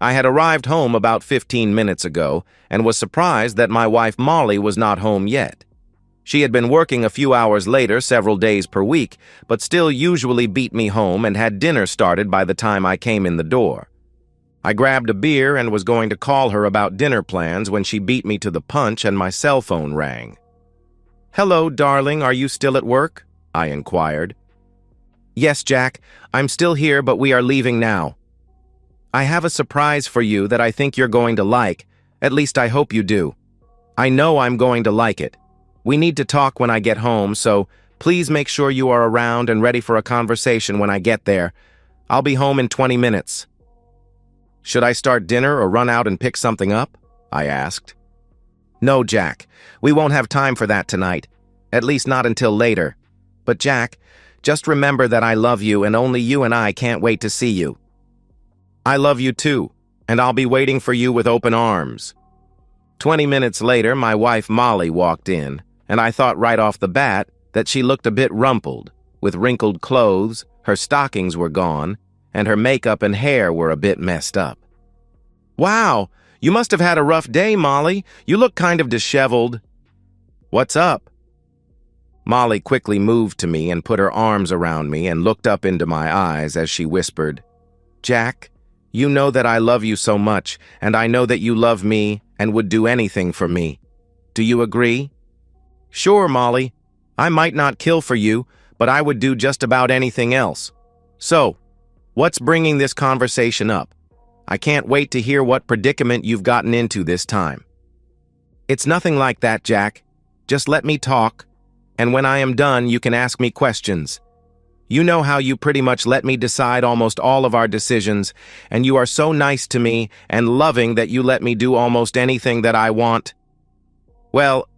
I had arrived home about 15 minutes ago and was surprised that my wife Molly was not home yet. She had been working a few hours later several days per week, but still usually beat me home and had dinner started by the time I came in the door. I grabbed a beer and was going to call her about dinner plans when she beat me to the punch and my cell phone rang. "Hello, darling, are you still at work?" I inquired. "Yes, Jack, I'm still here, but we are leaving now. I have a surprise for you that I think you're going to like. At least I hope you do. I know I'm going to like it. We need to talk when I get home, so please make sure you are around and ready for a conversation when I get there. I'll be home in 20 minutes. "Should I start dinner or run out and pick something up?" I asked. "No, Jack. We won't have time for that tonight. At least not until later. But Jack, just remember that I love you and only you and I can't wait to see you." "I love you too, and I'll be waiting for you with open arms." 20 minutes later, my wife Molly walked in, and I thought right off the bat that she looked a bit rumpled, with wrinkled clothes, her stockings were gone, and her makeup and hair were a bit messed up. "Wow, you must have had a rough day, Molly. You look kind of disheveled." "What's up?" Molly quickly moved to me and put her arms around me and looked up into my eyes as she whispered, "Jack, you know that I love you so much, and I know that you love me and would do anything for me. Do you agree?" "Sure, Molly. I might not kill for you, but I would do just about anything else. So, what's bringing this conversation up? I can't wait to hear what predicament you've gotten into this time." "It's nothing like that, Jack. Just let me talk, and when I am done, you can ask me questions. You know how you pretty much let me decide almost all of our decisions, and you are so nice to me and loving that you let me do almost anything that I want." "Well,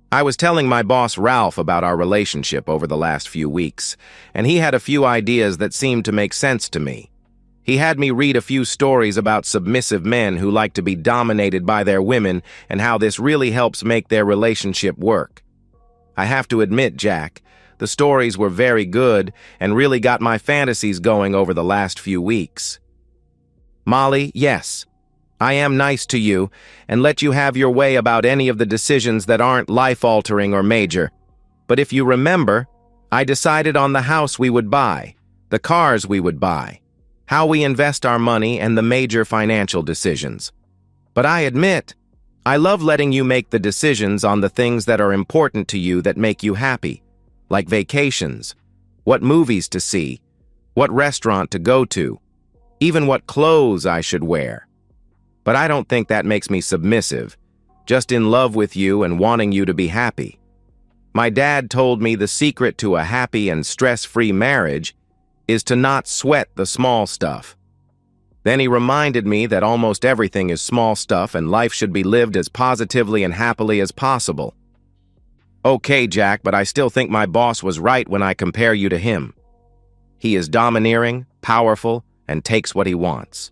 I was telling my boss Ralph about our relationship over the last few weeks, and he had a few ideas that seemed to make sense to me. He had me read a few stories about submissive men who like to be dominated by their women and how this really helps make their relationship work. I have to admit, Jack, the stories were very good and really got my fantasies going over the last few weeks. Molly, yes, I am nice to you and let you have your way about any of the decisions that aren't life-altering or major. But if you remember, I decided on the house we would buy, the cars we would buy, how we invest our money, and the major financial decisions. But I admit, I love letting you make the decisions on the things that are important to you that make you happy, like vacations, what movies to see, what restaurant to go to, even what clothes I should wear. But I don't think that makes me submissive, just in love with you and wanting you to be happy. My dad told me the secret to a happy and stress-free marriage is to not sweat the small stuff. Then he reminded me that almost everything is small stuff and life should be lived as positively and happily as possible. Okay, Jack, but I still think my boss was right when I compare you to him. He is domineering, powerful, and takes what he wants.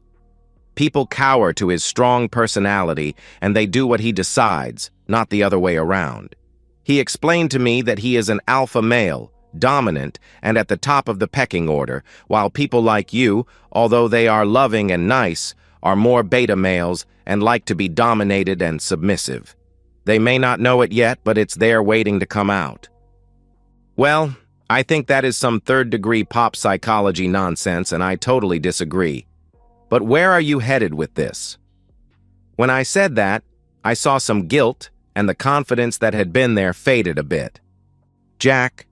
People cower to his strong personality, and they do what he decides, not the other way around. He explained to me that he is an alpha male, dominant, and at the top of the pecking order, while people like you, although they are loving and nice, are more beta males and like to be dominated and submissive. They may not know it yet, but it's there waiting to come out. Well, I think that is some third-degree pop psychology nonsense, and I totally disagree. But where are you headed with this? When I said that, I saw some guilt, and the confidence that had been there faded a bit. Jack,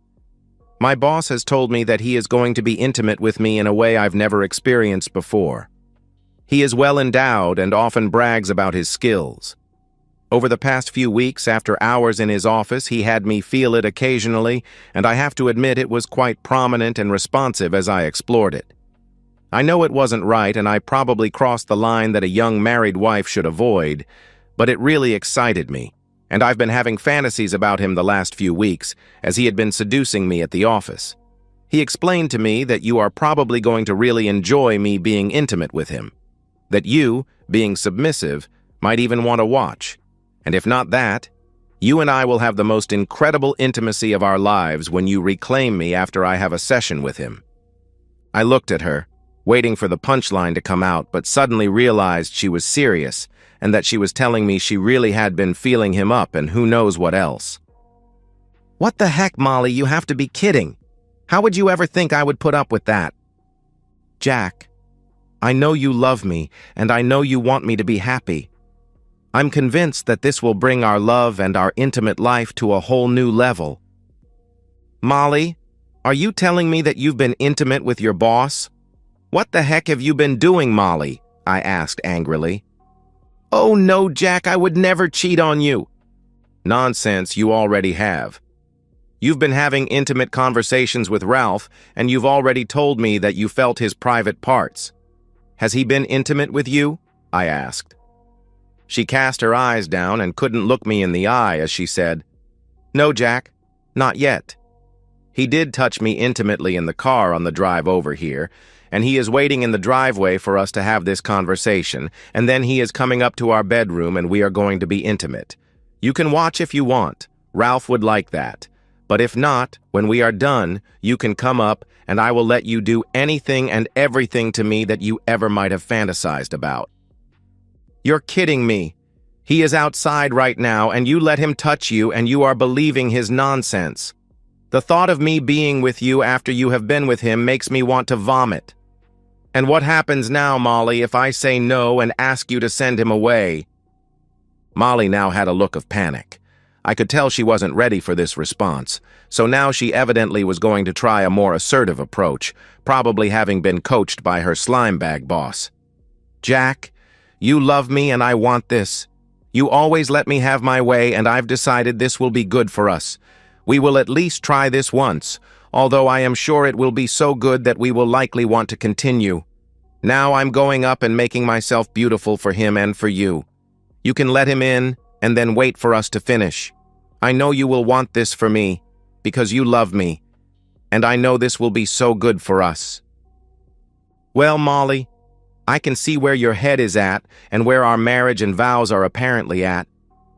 my boss has told me that he is going to be intimate with me in a way I've never experienced before. He is well endowed and often brags about his skills. Over the past few weeks, after hours in his office, he had me feel it occasionally, and I have to admit it was quite prominent and responsive as I explored it. I know it wasn't right, and I probably crossed the line that a young married wife should avoid, but it really excited me, and I've been having fantasies about him the last few weeks, as he had been seducing me at the office. He explained to me that you are probably going to really enjoy me being intimate with him, that you, being submissive, might even want to watch, and if not that, you and I will have the most incredible intimacy of our lives when you reclaim me after I have a session with him. I looked at her, waiting for the punchline to come out, but suddenly realized she was serious and that she was telling me she really had been feeling him up and who knows what else. What the heck, Molly, you have to be kidding. How would you ever think I would put up with that? Jack, I know you love me, and I know you want me to be happy. I'm convinced that this will bring our love and our intimate life to a whole new level. Molly, are you telling me that you've been intimate with your boss? What the heck have you been doing, Molly? I asked angrily. Oh no, Jack, I would never cheat on you. Nonsense, you already have. You've been having intimate conversations with Ralph, and you've already told me that you felt his private parts. Has he been intimate with you? I asked. She cast her eyes down and couldn't look me in the eye as she said, No, Jack, not yet. He did touch me intimately in the car on the drive over here, and he is waiting in the driveway for us to have this conversation, and then he is coming up to our bedroom and we are going to be intimate. You can watch if you want. Ralph would like that. But if not, when we are done, you can come up and I will let you do anything and everything to me that you ever might have fantasized about. You're kidding me. He is outside right now and you let him touch you and you are believing his nonsense. The thought of me being with you after you have been with him makes me want to vomit. And what happens now, Molly, if I say no and ask you to send him away? Molly now had a look of panic. I could tell she wasn't ready for this response, so now she evidently was going to try a more assertive approach, probably having been coached by her slime bag boss. Jack, you love me and I want this. You always let me have my way and I've decided this will be good for us. We will at least try this once, although I am sure it will be so good that we will likely want to continue. Now I'm going up and making myself beautiful for him and for you. You can let him in and then wait for us to finish. I know you will want this for me, because you love me, and I know this will be so good for us. Well, Molly, I can see where your head is at and where our marriage and vows are apparently at.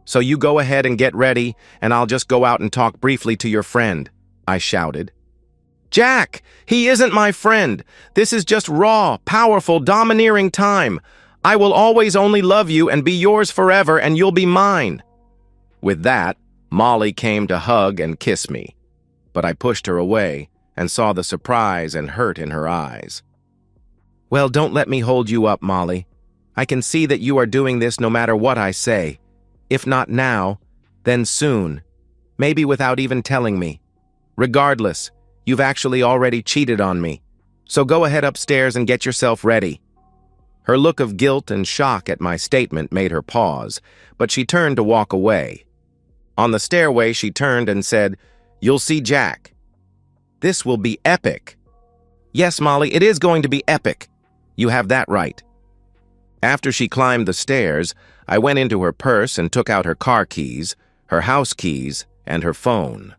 So you go ahead and get ready, and I'll just go out and talk briefly to your friend, I shouted. Jack, he isn't my friend. This is just raw, powerful, domineering time. I will always only love you and be yours forever, and you'll be mine. With that, Molly came to hug and kiss me, but I pushed her away and saw the surprise and hurt in her eyes. Well, don't let me hold you up, Molly. I can see that you are doing this no matter what I say. If not now, then soon. Maybe without even telling me. Regardless, you've actually already cheated on me. So go ahead upstairs and get yourself ready. Her look of guilt and shock at my statement made her pause, but she turned to walk away. On the stairway, she turned and said, You'll see Jack. This will be epic. Yes, Molly, it is going to be epic. You have that right. After she climbed the stairs, I went into her purse and took out her car keys, her house keys, and her phone.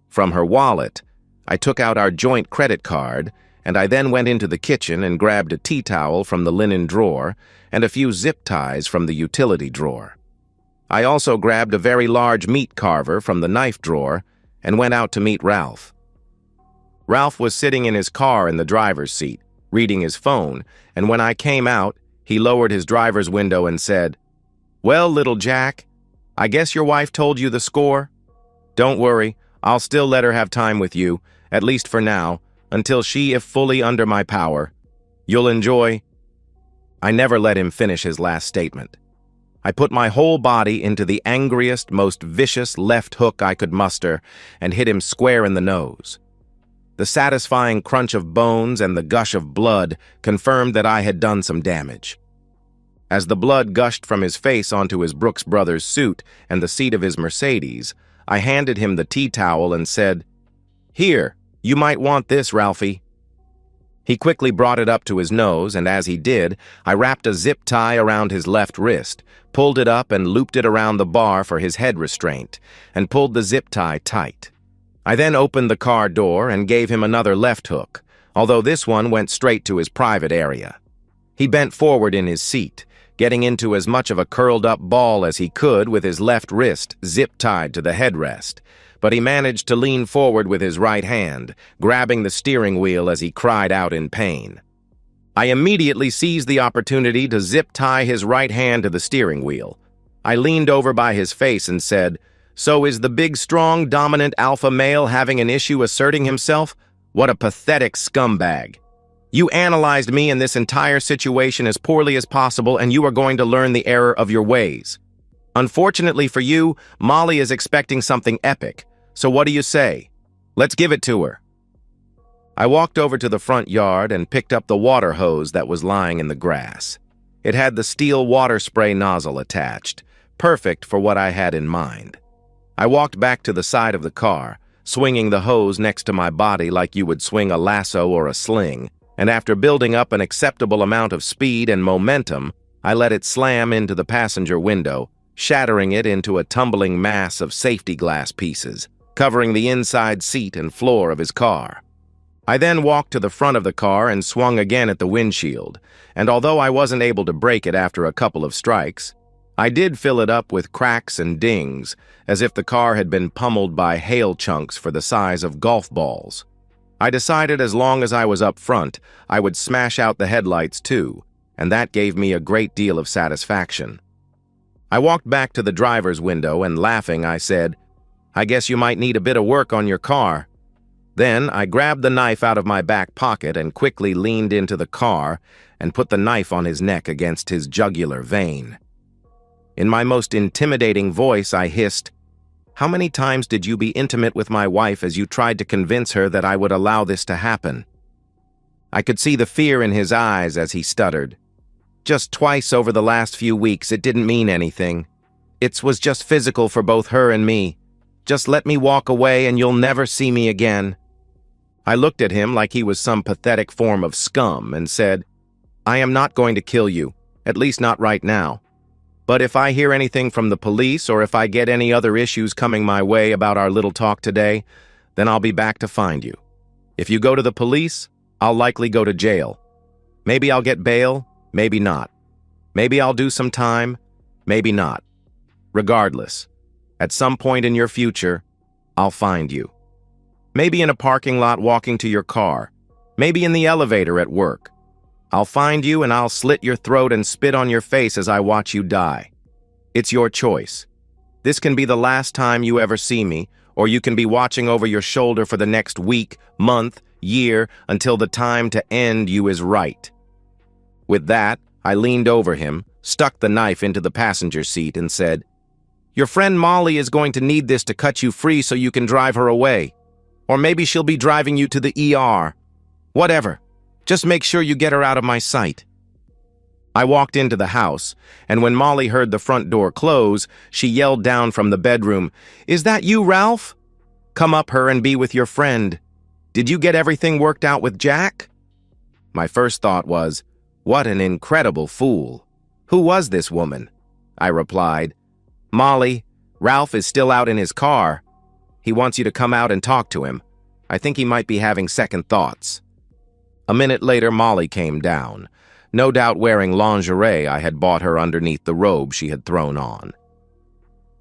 From her wallet, I took out our joint credit card, and I then went into the kitchen and grabbed a tea towel from the linen drawer and a few zip ties from the utility drawer. I also grabbed a very large meat carver from the knife drawer and went out to meet Ralph. Ralph was sitting in his car in the driver's seat, reading his phone, and when I came out, he lowered his driver's window and said, Well, little Jack, I guess your wife told you the score? Don't worry, I'll still let her have time with you, at least for now, until she is fully under my power. You'll enjoy. I never let him finish his last statement. I put my whole body into the angriest, most vicious left hook I could muster and hit him square in the nose. The satisfying crunch of bones and the gush of blood confirmed that I had done some damage. As the blood gushed from his face onto his Brooks Brothers suit and the seat of his Mercedes, I handed him the tea towel and said, Here, you might want this, Ralphie. He quickly brought it up to his nose, and as he did, I wrapped a zip tie around his left wrist, pulled it up and looped it around the bar for his head restraint, and pulled the zip tie tight. I then opened the car door and gave him another left hook, although this one went straight to his private area. He bent forward in his seat, getting into as much of a curled-up ball as he could with his left wrist zip-tied to the headrest, but he managed to lean forward with his right hand, grabbing the steering wheel as he cried out in pain. I immediately seized the opportunity to zip-tie his right hand to the steering wheel. I leaned over by his face and said, "So is the big, strong, dominant alpha male having an issue asserting himself? What a pathetic scumbag. You analyzed me and this entire situation as poorly as possible, and you are going to learn the error of your ways. Unfortunately for you, Molly is expecting something epic. So what do you say? Let's give it to her." I walked over to the front yard and picked up the water hose that was lying in the grass. It had the steel water spray nozzle attached, perfect for what I had in mind. I walked back to the side of the car, swinging the hose next to my body like you would swing a lasso or a sling, and after building up an acceptable amount of speed and momentum, I let it slam into the passenger window, shattering it into a tumbling mass of safety glass pieces, covering the inside seat and floor of his car. I then walked to the front of the car and swung again at the windshield, and although I wasn't able to break it after a couple of strikes, I did fill it up with cracks and dings, as if the car had been pummeled by hail chunks for the size of golf balls. I decided as long as I was up front, I would smash out the headlights too, and that gave me a great deal of satisfaction. I walked back to the driver's window and, laughing, I said, "I guess you might need a bit of work on your car." Then I grabbed the knife out of my back pocket and quickly leaned into the car and put the knife on his neck against his jugular vein. In my most intimidating voice, I hissed, "How many times did you be intimate with my wife as you tried to convince her that I would allow this to happen?" I could see the fear in his eyes as he stuttered. "Just twice over the last few weeks. It didn't mean anything. It was just physical for both her and me. Just let me walk away and you'll never see me again." I looked at him like he was some pathetic form of scum and said, "I am not going to kill you, at least not right now. But if I hear anything from the police or if I get any other issues coming my way about our little talk today, then I'll be back to find you. If you go to the police, I'll likely go to jail. Maybe I'll get bail, maybe not. Maybe I'll do some time, maybe not. Regardless, at some point in your future, I'll find you. Maybe in a parking lot walking to your car. Maybe in the elevator at work. I'll find you and I'll slit your throat and spit on your face as I watch you die. It's your choice. This can be the last time you ever see me, or you can be watching over your shoulder for the next week, month, year, until the time to end you is right." With that, I leaned over him, stuck the knife into the passenger seat, and said, "Your friend Molly is going to need this to cut you free so you can drive her away. Or maybe she'll be driving you to the ER. Whatever. Just make sure you get her out of my sight." I walked into the house, and when Molly heard the front door close, she yelled down from the bedroom, "Is that you, Ralph? Come up her and be with your friend. Did you get everything worked out with Jack?" My first thought was, what an incredible fool. Who was this woman? I replied, "Molly, Ralph is still out in his car. He wants you to come out and talk to him. I think he might be having second thoughts." A minute later, Molly came down, no doubt wearing lingerie I had bought her underneath the robe she had thrown on.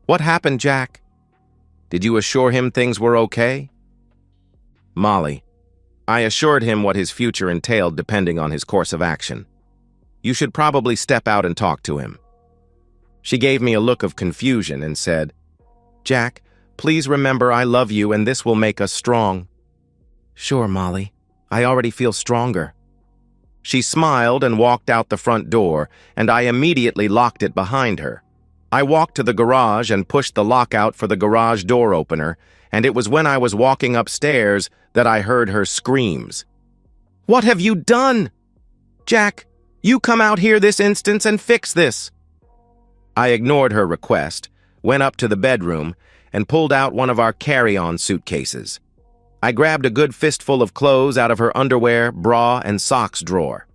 "What happened, Jack? Did you assure him things were okay?" "Molly, I assured him what his future entailed depending on his course of action. You should probably step out and talk to him." She gave me a look of confusion and said, "Jack, please remember I love you and this will make us strong." "Sure, Molly. I already feel stronger." She smiled and walked out the front door, and I immediately locked it behind her. I walked to the garage and pushed the lockout for the garage door opener, and it was when I was walking upstairs that I heard her screams. "What have you done? Jack, you come out here this instant and fix this." I ignored her request, went up to the bedroom, and pulled out one of our carry-on suitcases. I grabbed a good fistful of clothes out of her underwear, bra, and socks drawer.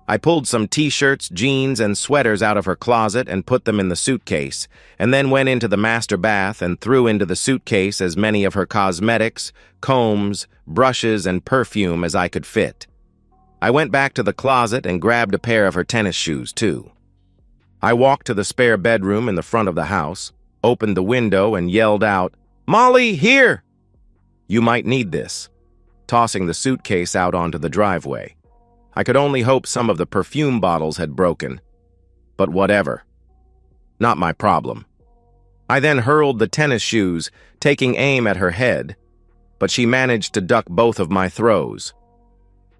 I pulled some t-shirts, jeans, and sweaters out of her closet and put them in the suitcase, and then went into the master bath and threw into the suitcase as many of her cosmetics, combs, brushes, and perfume as I could fit. I went back to the closet and grabbed a pair of her tennis shoes, too. I walked to the spare bedroom in the front of the house, opened the window, and yelled out, "Molly, here! You might need this," tossing the suitcase out onto the driveway. I could only hope some of the perfume bottles had broken. But whatever. Not my problem. I then hurled the tennis shoes, taking aim at her head, but she managed to duck both of my throws.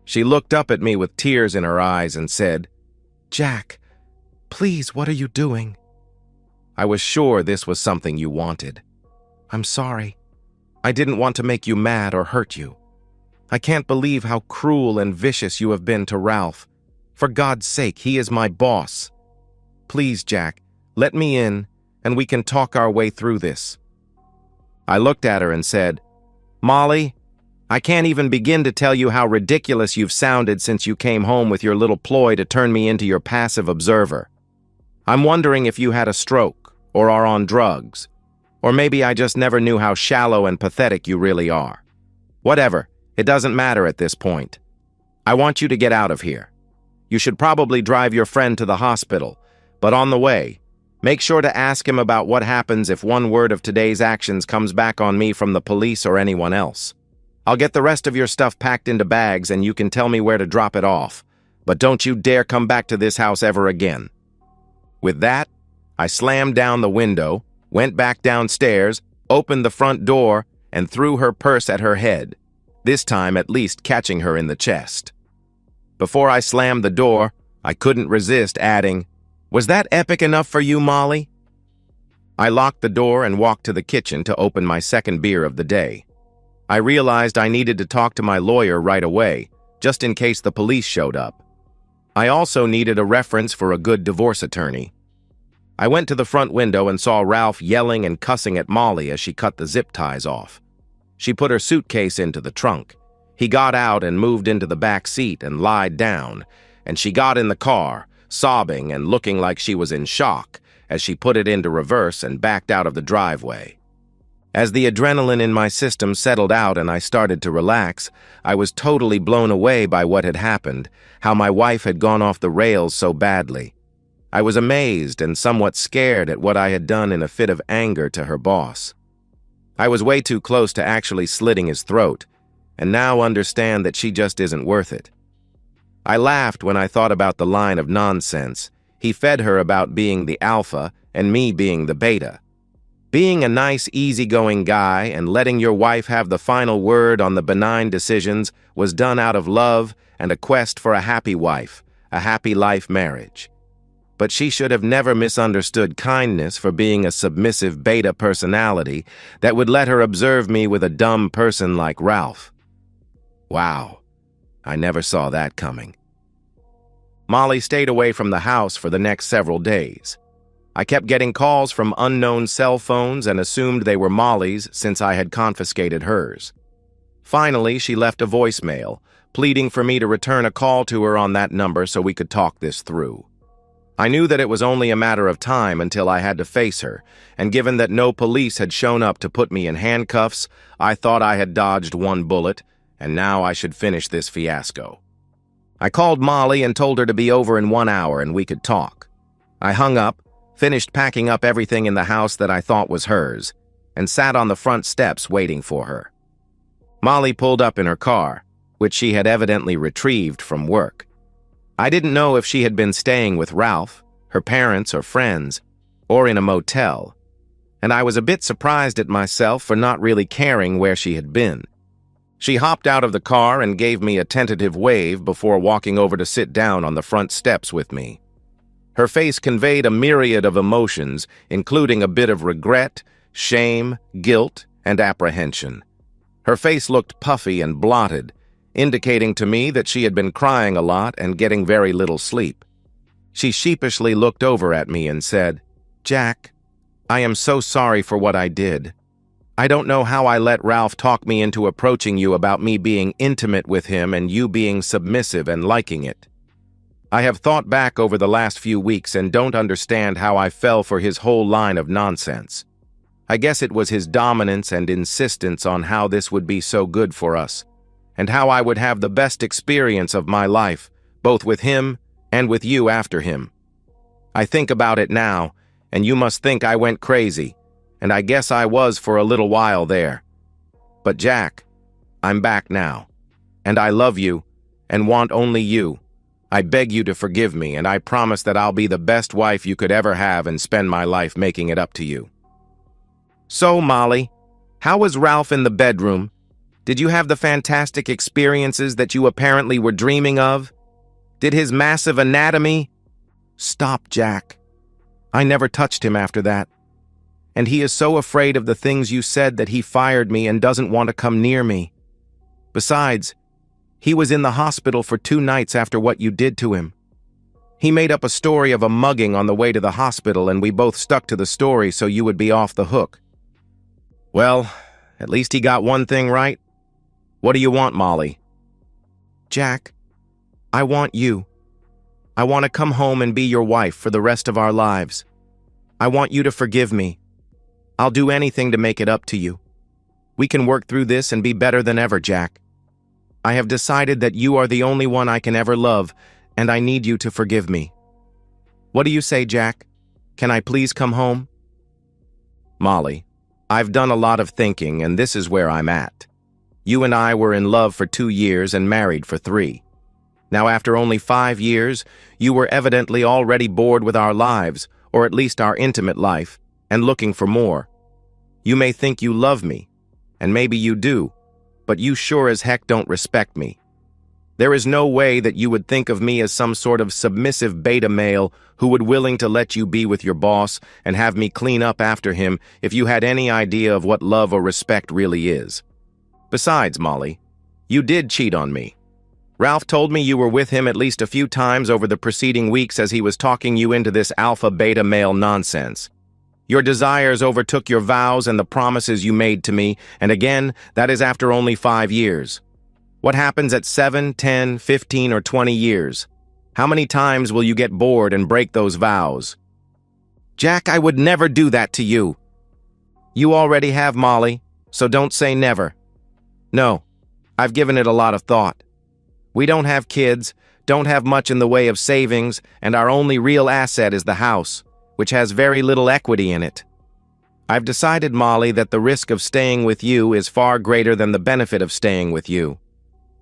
She looked up at me with tears in her eyes and said, "Jack, please, what are you doing?" I was sure this was something you wanted. "I'm sorry. I didn't want to make you mad or hurt you. I can't believe how cruel and vicious you have been to Ralph. For God's sake, he is my boss. Please, Jack, let me in, and we can talk our way through this." I looked at her and said, "Molly, I can't even begin to tell you how ridiculous you've sounded since you came home with your little ploy to turn me into your passive observer. I'm wondering if you had a stroke, or are on drugs, or maybe I just never knew how shallow and pathetic you really are. Whatever, it doesn't matter at this point. I want you to get out of here. You should probably drive your friend to the hospital, but on the way, make sure to ask him about what happens if one word of today's actions comes back on me from the police or anyone else. I'll get the rest of your stuff packed into bags and you can tell me where to drop it off, but don't you dare come back to this house ever again." With that, I slammed down the window, went back downstairs, opened the front door, and threw her purse at her head, this time at least catching her in the chest. Before I slammed the door, I couldn't resist adding, "Was that epic enough for you, Molly?" I locked the door and walked to the kitchen to open my second beer of the day. I realized I needed to talk to my lawyer right away, just in case the police showed up. I also needed a reference for a good divorce attorney. I went to the front window and saw Ralph yelling and cussing at Molly as she cut the zip ties off. She put her suitcase into the trunk. He got out and moved into the back seat and lied down, and she got in the car, sobbing and looking like she was in shock as she put it into reverse and backed out of the driveway. As the adrenaline in my system settled out and I started to relax, I was totally blown away by what had happened, how my wife had gone off the rails so badly. I was amazed and somewhat scared at what I had done in a fit of anger to her boss. I was way too close to actually slitting his throat, and now understand that she just isn't worth it. I laughed when I thought about the line of nonsense he fed her about being the alpha and me being the beta. Being a nice, easygoing guy and letting your wife have the final word on the benign decisions was done out of love and a quest for a happy wife, a happy life marriage. But she should have never misunderstood kindness for being a submissive beta personality that would let her observe me with a dumb person like Ralph. Wow, I never saw that coming. Molly stayed away from the house for the next several days. I kept getting calls from unknown cell phones and assumed they were Molly's since I had confiscated hers. Finally, she left a voicemail, pleading for me to return a call to her on that number so we could talk this through. I knew that it was only a matter of time until I had to face her, and given that no police had shown up to put me in handcuffs, I thought I had dodged one bullet, and now I should finish this fiasco. I called Molly and told her to be over in 1 hour and we could talk. I hung up, finished packing up everything in the house that I thought was hers, and sat on the front steps waiting for her. Molly pulled up in her car, which she had evidently retrieved from work. I didn't know if she had been staying with Ralph, her parents or friends, or in a motel, and I was a bit surprised at myself for not really caring where she had been. She hopped out of the car and gave me a tentative wave before walking over to sit down on the front steps with me. Her face conveyed a myriad of emotions, including a bit of regret, shame, guilt, and apprehension. Her face looked puffy and blotted, indicating to me that she had been crying a lot and getting very little sleep. She sheepishly looked over at me and said, "Jack, I am so sorry for what I did. I don't know how I let Ralph talk me into approaching you about me being intimate with him and you being submissive and liking it. I have thought back over the last few weeks and don't understand how I fell for his whole line of nonsense. I guess it was his dominance and insistence on how this would be so good for us, and how I would have the best experience of my life, both with him and with you after him. I think about it now, and you must think I went crazy, and I guess I was for a little while there. But Jack, I'm back now, and I love you, and want only you. I beg you to forgive me, and I promise that I'll be the best wife you could ever have and spend my life making it up to you." "So, Molly, how was Ralph in the bedroom? Did you have the fantastic experiences that you apparently were dreaming of? Did his massive anatomy—" "Stop, Jack. I never touched him after that. And he is so afraid of the things you said that he fired me and doesn't want to come near me. Besides, he was in the hospital for 2 nights after what you did to him. He made up a story of a mugging on the way to the hospital, and we both stuck to the story so you would be off the hook." "Well, at least he got one thing right. What do you want, Molly?" "Jack, I want you. I want to come home and be your wife for the rest of our lives. I want you to forgive me. I'll do anything to make it up to you. We can work through this and be better than ever, Jack. I have decided that you are the only one I can ever love, and I need you to forgive me. What do you say, Jack? Can I please come home?" "Molly, I've done a lot of thinking, and this is where I'm at. You and I were in love for 2 years and married for 3. Now, after only 5 years, you were evidently already bored with our lives, or at least our intimate life, and looking for more. You may think you love me, and maybe you do, but you sure as heck don't respect me. There is no way that you would think of me as some sort of submissive beta male who would willing to let you be with your boss and have me clean up after him if you had any idea of what love or respect really is. Besides, Molly, you did cheat on me. Ralph told me you were with him at least a few times over the preceding weeks as he was talking you into this alpha-beta male nonsense. Your desires overtook your vows and the promises you made to me, and again, that is after only 5 years. What happens at 7, 10, 15, or 20 years? How many times will you get bored and break those vows?" "Jack, I would never do that to you." "You already have, Molly, so don't say never." "No, I've given it a lot of thought. We don't have kids, don't have much in the way of savings, and our only real asset is the house, which has very little equity in it. I've decided, Molly, that the risk of staying with you is far greater than the benefit of staying with you.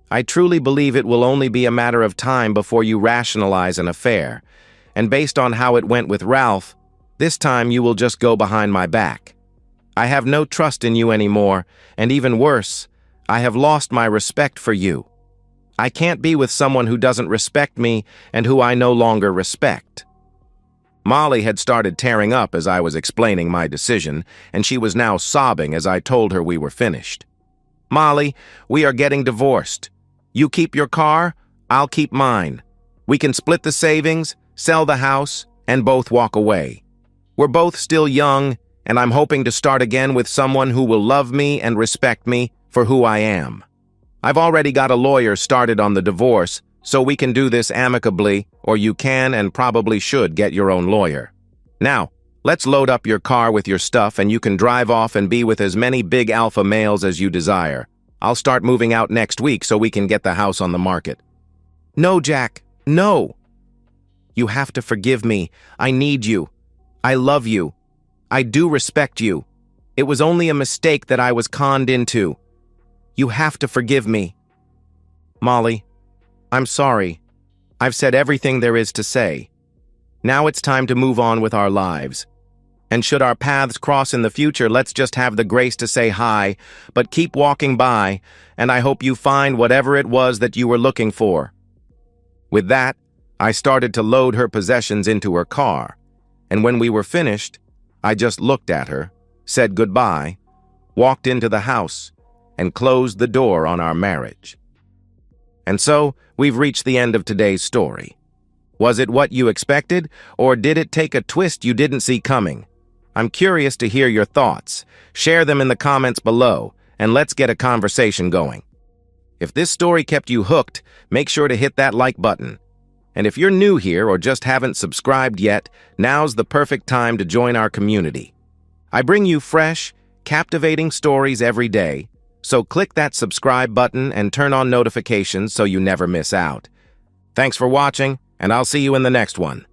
I truly believe it will only be a matter of time before you rationalize an affair, and based on how it went with Ralph, this time you will just go behind my back. I have no trust in you anymore, and even worse, I have lost my respect for you. I can't be with someone who doesn't respect me and who I no longer respect." Molly had started tearing up as I was explaining my decision, and she was now sobbing as I told her we were finished. "Molly, we are getting divorced. You keep your car, I'll keep mine. We can split the savings, sell the house, and both walk away. We're both still young, and I'm hoping to start again with someone who will love me and respect me for who I am. I've already got a lawyer started on the divorce, so we can do this amicably, or you can and probably should get your own lawyer. Now, let's load up your car with your stuff and you can drive off and be with as many big alpha males as you desire. I'll start moving out next week so we can get the house on the market." "No, Jack, no. You have to forgive me. I need you. I love you. I do respect you. It was only a mistake that I was conned into. You have to forgive me." "Molly, I'm sorry. I've said everything there is to say. Now it's time to move on with our lives. And should our paths cross in the future, let's just have the grace to say hi, but keep walking by, and I hope you find whatever it was that you were looking for." With that, I started to load her possessions into her car, and when we were finished, I just looked at her, said goodbye, walked into the house, and closed the door on our marriage. And so, we've reached the end of today's story. Was it what you expected, or did it take a twist you didn't see coming? I'm curious to hear your thoughts. Share them in the comments below, and let's get a conversation going. If this story kept you hooked, make sure to hit that like button. And if you're new here or just haven't subscribed yet, now's the perfect time to join our community. I bring you fresh, captivating stories every day, so click that subscribe button and turn on notifications so you never miss out. Thanks for watching, and I'll see you in the next one.